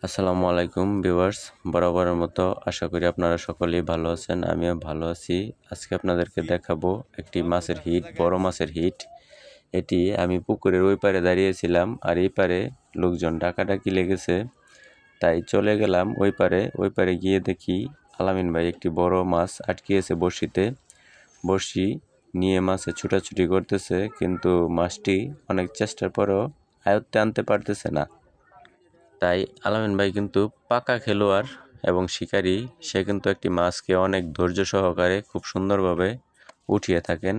আসসালামু আলাইকুম ভিউয়ার্স, বরাবরের মতো আশা করি আপনারা সকলেই ভালো আছেন। আমিও ভালো আছি। আজকে আপনাদেরকে দেখাবো একটি মাছের হিট, বড় মাছের হিট। এটি আমি পুকুরের ওই পারে দাঁড়িয়েছিলাম, আর এই পারে লোকজন ডাকাডাকি লেগেছে, তাই চলে গেলাম ওই পারে গিয়ে দেখি আলামিন ভাই একটি বড় মাছ আটকিয়েছে বড়শিতে। বড়শি নিয়ে মাছে ছুটাছুটি করতেছে, কিন্তু মাছটি অনেক চেষ্টার পরেও আয়ত্তে আনতে পারতেছে না। তাই আলামিন ভাই কিন্তু পাকা খেলোয়াড় এবং শিকারী। সে কিন্তু একটি মাছকে অনেক ধৈর্য সহকারে খুব সুন্দরভাবে উঠিয়ে থাকেন।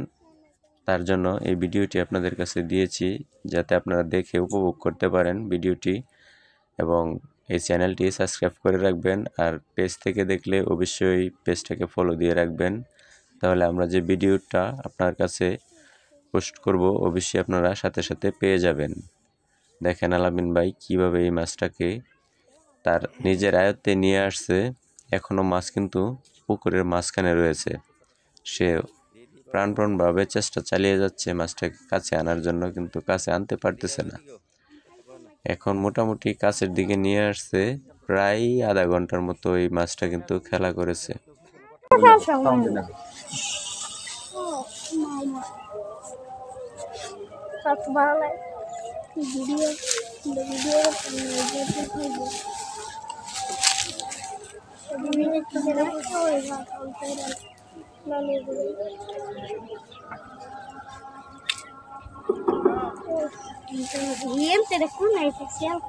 তার জন্য এই ভিডিওটি আপনাদের কাছে দিয়েছি, যাতে আপনারা দেখে উপভোগ করতে পারেন ভিডিওটি, এবং এই চ্যানেলটি সাবস্ক্রাইব করে রাখবেন। আর পেজ থেকে দেখলে অবশ্যই পেজটাকে ফলো দিয়ে রাখবেন, তাহলে আমরা যে ভিডিওটা আপনার কাছে পোস্ট করব অবশ্যই আপনারা সাথে সাথে পেয়ে যাবেন। দেখেন আলামিন ভাই কিভাবে এই মাছটাকে তার নিজের আয়ত্তে নিয়ে আসছে। এখনো মাছ কিন্তু পুকুরের মাঝখানে রয়েছে। সে প্রাণপণভাবে চেষ্টা চালিয়ে যাচ্ছে মাছটাকে কাছে আনার জন্য, কিন্তু কাছে আনতে পারতেছে না। এখন মোটামুটি কাছের দিকে নিয়ে আসছে, প্রায় আধা ঘন্টার মতো এই মাছটা কিন্তু খেলা করেছে।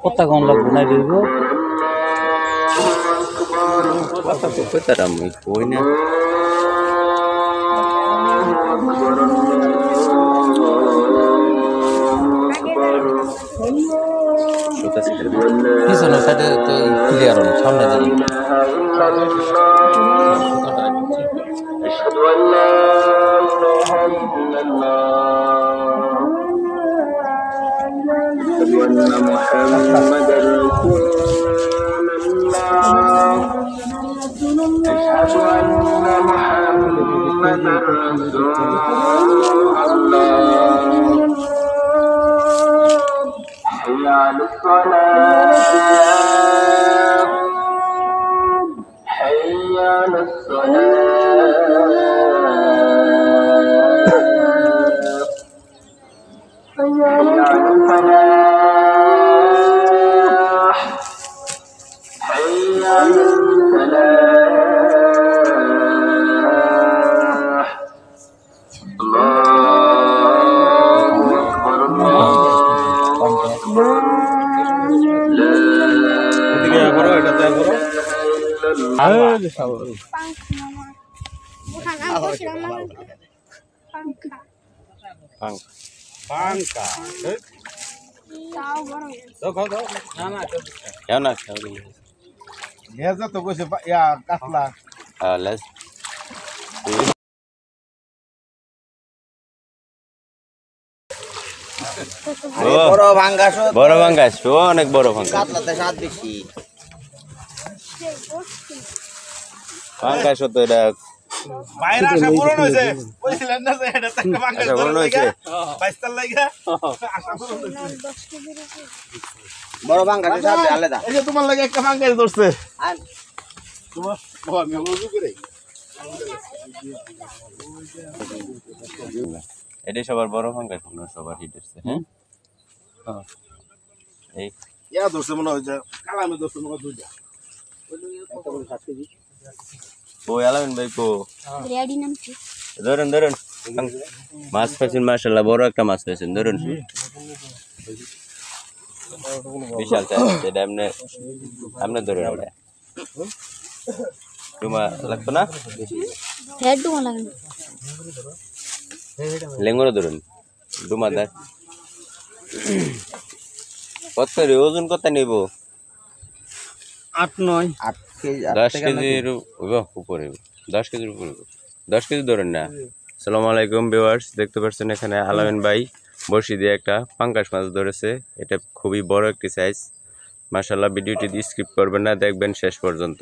Kota kau nak guna dulu. Apa tu taram poinnya? Suka sih. Ini sana ada tu clear on, sama jadi. Pangka. Ya nak tahu. Ya tu kau sebab ya kasla. Let's. বড় ভাঙ্গাস, অনেক বড় ভাঙ্গাস। ভাঙ্গাস তো এটা বাইরে আসা পূরণ হয়েছে, বলছিলেন না যে এটা একটা ভাঙ্গাস পূরণ হয়েছে। 22 তার লাগা আশা পূরণ হয়েছে। বড় ভাঙ্গাসের সাথে আলাদা। এই যে তোমার লাগে একটা ভাঙ্গাস ধরছে। তোমার বাবা আমি ওযু করে। এটাই সবার বড় ভাঙ্গাস, সবার হিট হচ্ছে। হ্যাঁ এই ইয়া ধরছে মনে হয় যে কালামে ধরছে মনে হয় দুইটা। ওই আলামিন ভাই কো রেডি নামছি ধরুন মাছ পাইছেন, মাশাআল্লাহ বড় একটা মাছ পাইছেন। ধরুন বিশাল সাইজ। এটা আপনি ধরুন। আমরা ডুমা লাগতো না, হেড ডুমা লাগে না, লেঙ্গুর ধরুন। ডুমা দেখ কত করে ওজন, কত নিব? 8-9 10 কেজির উপরে, 10 কেজির উপরে, 10 কেজি ধরেন না। আসসালামু আলাইকুম ভিউয়ার্স, দেখতে পাচ্ছেন এখানে আলামিন ভাই বড়শি দিয়ে একটা পাঙ্গাস মাছ ধরেছে। এটা খুবই বড় একটি সাইজ। মাশাআল্লাহ, ভিডিওটি স্কিপ করবেন না, দেখবেন শেষ পর্যন্ত।